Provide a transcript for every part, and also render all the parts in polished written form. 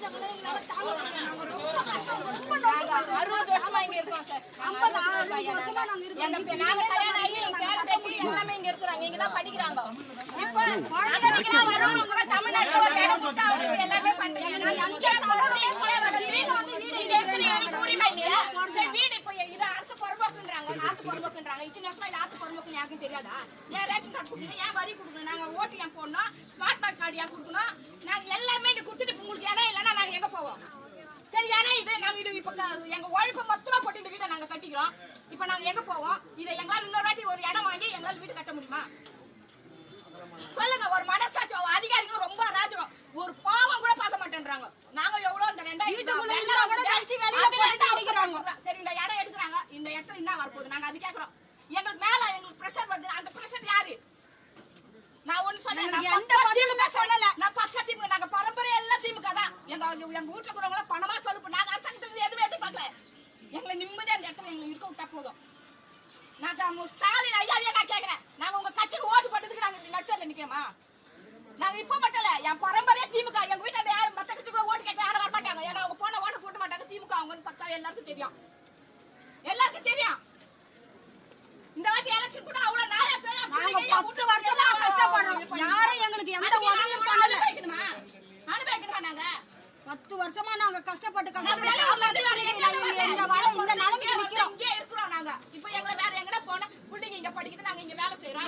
60 வருஷமா இங்க இருக்கோம் சார். 50 வருஷமா நாங்க இருக்கோம். நாங்க கல்யாணம் ஆகி எல்லாமே இங்க இருக்கிறாங்க. இங்க தான் படிக்கிறாங்க. இப்போ நாங்க வரவங்க தமிழ்நாட்டுல ஒரு இடம் கொடுத்தா அவங்களுக்கு எல்லாமே பண்றீங்க. நான் எங்கே உரிமை இல்லையா? வீடு இப்போ இது அரசு பொறுப்போக்குன்றாங்க, ஆத்து பொறுப்போக்குன்றாங்க. இத்தனை வருஷமா இது ஆத்து பொறுப்போக்குன்னு யாருக்கும் தெரியாதா? ஏன் ரேஷன் கார்டு கொடுக்கணும், ஏன் வரி கொடுக்கணும், நாங்க ஓட்டு ஏன் போடணும், ஸ்மார்ட் கார்டு ஏன் கொடுக்கணும்? நாங்க எல்லாமே இங்க கொடுத்துட்டு உங்களுக்கு இடம் இல்லைன்னா நாங்க எங்க போவோம்? சரி, ஏன்னா இது நாங்க இது இப்ப எங்க உழைப்பு மொத்தமா போட்டு இந்த வீட்டை நாங்க கட்டிக்கிறோம். இப்ப நாங்க எங்க போவோம்? இதை எங்களால இன்னொரு வாட்டி ஒரு இடம் வாங்கி எங்களால வீடு கட்ட முடியுமா? சொல்லுங்க. ஒரு மனசாட்சி அதிகாரிங்க ரொம்ப அராஜகம். ஒரு பாவம் கூட பார்க்க மாட்டேன்றாங்க. நாங்க எவ்வளவு இந்த 2000 சரி இந்த இடம் எடுக்கிறாங்க. இந்த இடத்துல என்ன வரப்போகுது நாங்க அது கேக்குறோம். எங்களுக்கு மேல எங்களுக்கு பிரஷர் வருது. அந்த பிரஷர் யாரு? நான் ஒண்ணு சொல்ல நான் பக்கா திமுக. நாங்க பரம்பரை எல்லாம் திமுக தான். எங்க வீட்டுல இருக்கிறவங்க பணமா சொல்லுப்போம். நாங்க அரசாங்கத்துக்கு எதுவுமே எதிர்பார்க்கல. எங்களை நிம்மதியா அந்த இடத்துல எங்களுக்கு இருக்க விட்டா போதும். நாங்க ஸ்டாலின் ஐயாவே நான் கேக்குறேன். நாங்க உங்க கட்சிக்கு ஓட்டு போட்டதுக்கு நாங்க இப்படி நடுத்தல நிக்கிறோமா? நாங்க இப்ப மட்டும் இல்ல, என் பரம்பரையே திமுக. எங்க வீட்டுல யாரும் மத்த கட்சிக்கு ஓட்டு கேட்க யாரும் வர மாட்டாங்க. ஏன்னா அவங்க போன ஓட்டு போட மாட்டாங்க. திமுக அவங்கன்னு பக்கா எல்லாருக்கும் தெரியும். எல்லாருக்கும் தெரியும். இந்த வாட்டி எலெக்ஷன் கூட அவ்வளவு நாளா நாங்க 10 வருஷமா கஷ்டப்படுறோம். யாரும் எங்களுக்கு எந்த உதவியும் பண்ணல. அனுபவிக்கணுமா? நாங்க 10 வருஷமா நாங்க கஷ்டப்பட்டு இந்த நிலைமைக்கு நிக்கிறோம். இங்கே இருக்கிறோம் நாங்க. இப்ப எங்களை வேற எங்கடா போனா புள்ளைங்க இங்க படிக்குது, நாங்க இங்க வேலை செய்யறோம்.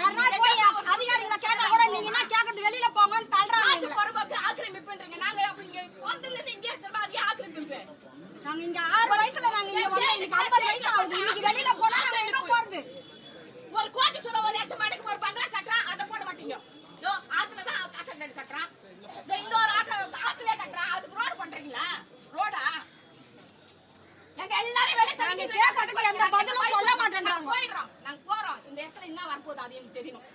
அதிகாரிகளை கேட்டா கூட நீங்க என்ன கேக்குறது, வெளியில போங்கன்னு தள்ளுறாங்க. பொறுப்பாக்கு ஆக்கிரமிப்புன்றீங்க. நாங்க அப்படி இங்க வந்ததுல இருந்து இங்கே இருக்கிறோம். அது ஆக்கிரமிப்பு. நாங்க இங்க 6 வயசுல நாங்க இங்க வந்து இன்னைக்கு 50 வயசு ஆகுது. இன்னைக்கு வெளியில போனா நாங்க எங்க போறது? ஒரு கோடி சொல்ல ஒரு இடத்து மாட்டுக்கு ஒரு பங்களா கட்டுறான், அதை போட மாட்டீங்க. ஆத்துலதான் காசு கட்டுறான். இங்க ஒரு ஆத்துல கட்டுறான், அதுக்கு ரோடு பண்றீங்களா? ரோடா? எங்க எல்லாரும் வெளியே கேட்கறதுக்கு எந்த பதிலும் சொல்ல மாட்டேன்றாங்க. போயிடுறோம். நாங்க போறோம். இந்த இடத்துல என்ன வரப்போகுது அது எனக்கு தெரியணும்.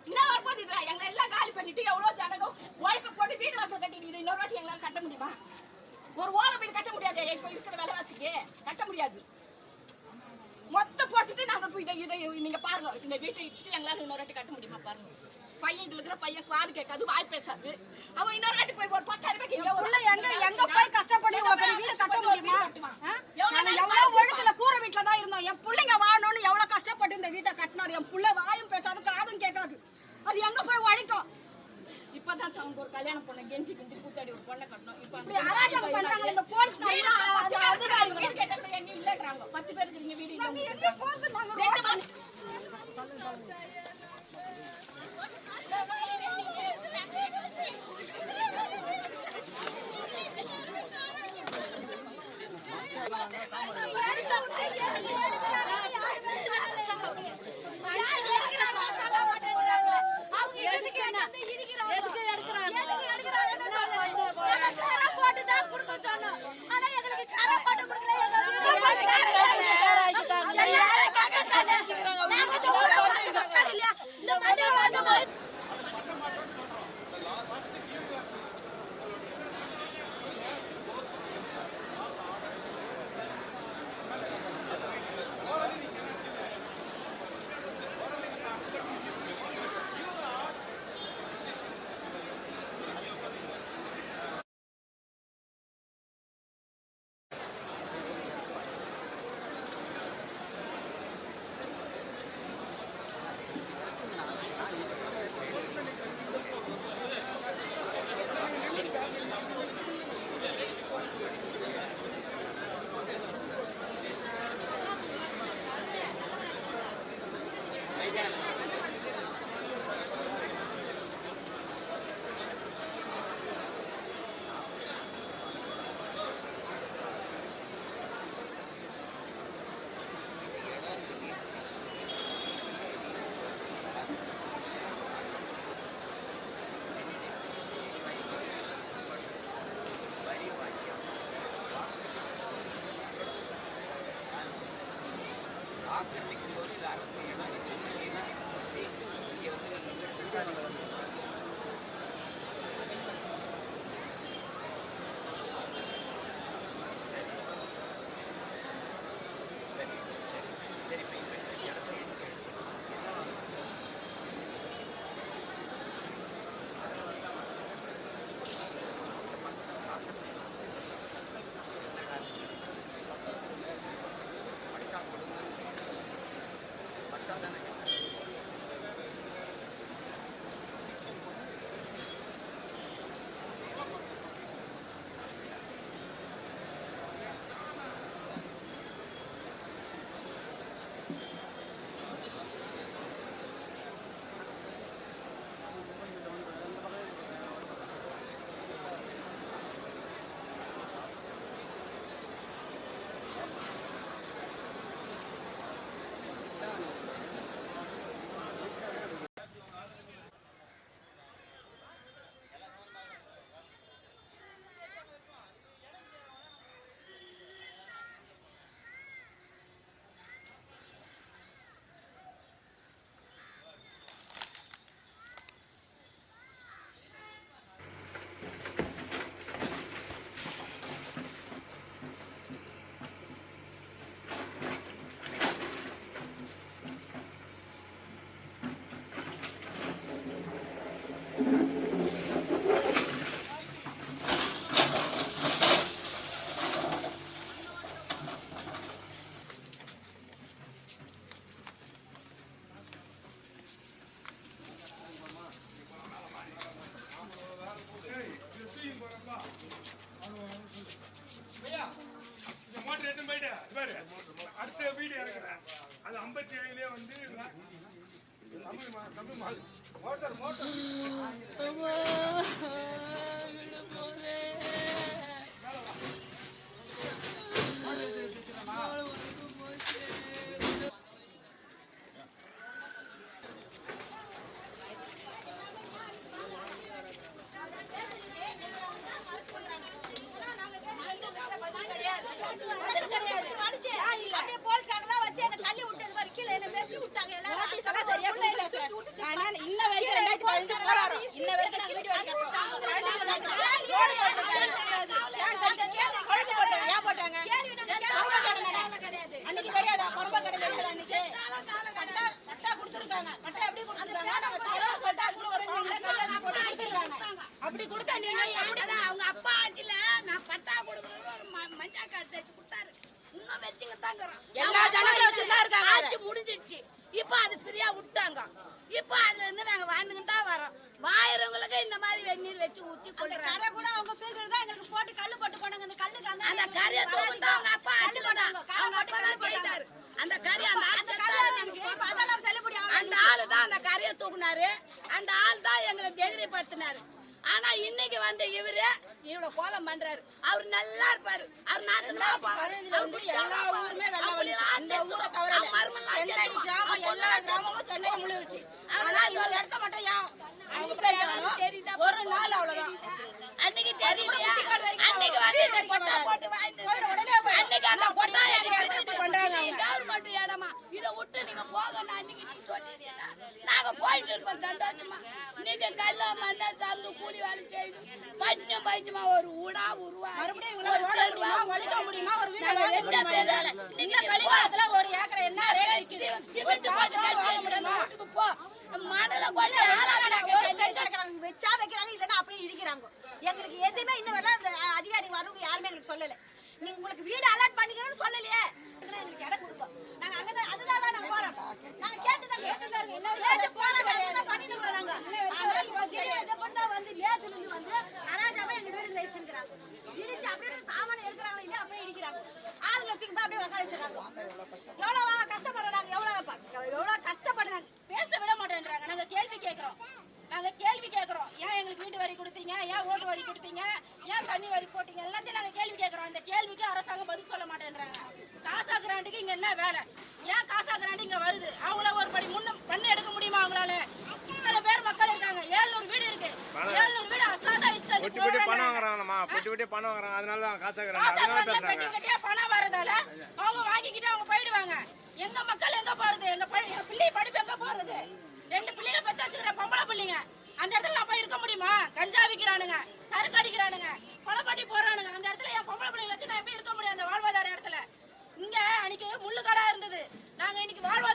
என்ன வரப்போகுது? இதுல எங்க எல்லாம் காலி பண்ணிட்டு எவ்வளவு ஜனகம் உழைப்பு போட்டு வீடு வாசல் கட்டிட்டு இது இன்னொரு வாட்டி எங்களால கட்ட முடியுமா? ஒரு ஓலை வீடு கட்ட முடியாது. இப்ப இருக்கிற விலைவாசிக்கு கட்ட முடியாது. மொத்தம் போட்டுட்டு நாங்க இதை நீங்க பாருங்க. இந்த வீட்டை இடிச்சுட்டு எங்களால இன்னொரு வாட்டி கட்ட முடியுமா பாருங்க. பையன் இதுல இருக்கிற பையன் காது கேட்காது, வாய் பேசாது. அவன் இன்னொரு வாட்டி போய் ஒரு 10,000 ரூபாய்க்கு எங்க போய் கஷ்டப்பட்டு வீடு கட்ட முடியுமா? எவ்வளவு ஒழுக்கல கூரை வீட்டுல தான் இருந்தோம். என் பிள்ளைங்க வாழணும்னு எவ்வளவு கஷ்டப்பட்டு இந்த வீட்டை கட்டினாரு. என் பிள்ளை வாயும் பேசாது, காதும் கேட்காது. அது எங்க போய் உழைக்கும்? இப்பதான் அவங்க ஒரு கல்யாணம் பொண்ணு கெஞ்சி கெஞ்சி கூத்தாடி ஒரு பொண்ணை கட்டணும். இப்ப அராஜகம் பண்றாங்க இந்த போலீஸ் அதிகாரிகள். வீடு கேட்டா எங்க இல்லன்றாங்க. 10 பேருக்கு இங்க வீடு இல்ல. அடுத்த வீடு இறக்குறேன். அது 57 வந்து மோட்டர் அப்படி கொடுத்தா நீங்க அவங்க அப்பா ஆட்சியில நான் பட்டா கொடுக்கறது மஞ்சா கார்டு தச்சு கொடுத்தாரு. இன்னும் வச்சுங்க தாங்கிறோம். எல்லா ஜனங்களும் வச்சுதான் இருக்காங்க. ஆட்சி முடிஞ்சிடுச்சு. இப்ப அது ஃப்ரீயா விட்டாங்க. இப்ப அதுல இருந்து நாங்க வாழ்ந்துகிட்டு தான் வரோம். வாயிறவங்களுக்கு இந்த மாதிரி வெந்நீர் வச்சு ஊத்தி கொள்றாங்க. கரை கூட அவங்க ஃபீல்ட்ல தான் எங்களுக்கு போட்டு கல்லு போட்டு போனாங்க. அந்த கல்லுக்கு அந்த கரையை தூக்குந்தா அவங்க அப்பா ஆட்சி போட்டாங்க. அவங்க அப்பா தான் போயிட்டாரு. அந்த கரை அந்த அதெல்லாம் செல்லுபடி அந்த ஆளு தான் அந்த கரையை தூக்குனாரு. அந்த ஆள் தான் எங்களை தைரியப்படுத்தினாரு. ஆனா இன்னைக்கு வந்து இவரு இவ்வளவு கோலம் பண்றாரு. அவரு நல்லா இருப்பாரு. அவர் நாட்டுல ஒரு நாள் அவ்வளவுதான். அன்னைக்கு தெரியலையா? அன்னைக்கு கவர்மெண்ட் இடமா இதை விட்டு நீங்க போக அன்னைக்கு நீ சொல்லிடுறீங்க. நாங்க போயிட்டு இருக்கோம் சந்தோஷமா. நீங்க கல்ல மண்ண சார்ந்து கூலி வேலை செய்யணும். பஞ்சம் பஞ்சமா ஒரு ஊடா உருவாக்க முடியுமா? ஒரு ஏக்கரை என்ன வீட்டுக்கு போ மணல வச்சா வைக்கிறாங்க. இல்லன்னா அப்படியே இடிக்கிறாங்க. எங்களுக்கு எதுவுமே இன்னும் வரல. அந்த அதிகாரி வரவங்க யாருமே எங்களுக்கு சொல்லல. நீங்க உங்களுக்கு வீடு அலாட் பண்ணிக்கிறேன்னு சொல்லலையே. எங்களுக்கு இடம் கொடுக்கும். நாங்க அங்கதான் அதுதான் நாங்க போறோம். நாங்க கேட்டுதான் போராட்டம் பண்ணிட்டு வரோம். நாங்க இதை பண்ணா வந்து லேத்துல இருந்து வந்து அராஜாவா எங்க வீடு லைசன்ஸ்றாங்க. இடிச்சு அப்படியே சாமான எடுக்கிறாங்க. இல்ல அப்படியே இடிக்கிறாங்க. ஆளுங்க தூக்கி அப்படியே உட்கார வச்சிருக்காங்க. எவ்வளவு கஷ்டப்படுறாங்க. எவ்வளவு கஷ்டப்படுறாங்க. பேச விட மாட்டேன்றாங்க. நாங்க கேள்வி கேட்கிறோம். ஏன் எங்களுக்கு வீட்டு வரி கொடுத்தீங்க? ஏன் ஓட்டு வரி கொடுத்தீங்க? ஏன் தண்ணி வரி போட்டீங்க? எல்லாத்தையும் நாங்க கேள்வி கேட்கிறோம். அந்த கேள்விக்கு அரசாங்கம் பதில் சொல்ல மாட்டேன்றாங்க. காசா கிராண்டுக்கு இங்க என்ன வேலை? ஏன் காசா கிராண்டு இங்க வருது? அவங்கள ஒரு படி பண்ணு எடுக்க முடியுமா அவங்களால? இத்தனை பேர் மக்கள் இருக்காங்க. 700 வீடு இருக்கு. 700 வீடு அசால்ட்டா பணம் வாங்குறாங்க. அதனால காசா கிராண்டு பணம் வரதால அவங்க வாங்கிக்கிட்டு அவங்க போயிடுவாங்க. எங்க மக்கள் எங்க போறது? எங்க பிள்ளை படிப்பு எங்க போறது? 2 பிள்ளைங்க பெற்று வச்சுக்கிற பொம்பளை பிள்ளைங்க அந்த இடத்துல நான் போய் இருக்க முடியுமா? கஞ்சா விக்கிறானுங்க, சரக்கு அடிக்கிறானுங்க, கொலை பண்ணி போறானுங்க. அந்த இடத்துல என் பொம்பளை பிள்ளைங்க வச்சு நான் எப்படி இருக்க முடியும்? அந்த வாழ்வாதார இடத்துல இங்க அன்னைக்கு முள்ளுக்கடா இருந்தது. நாங்க இன்னைக்கு வாழ்வாதார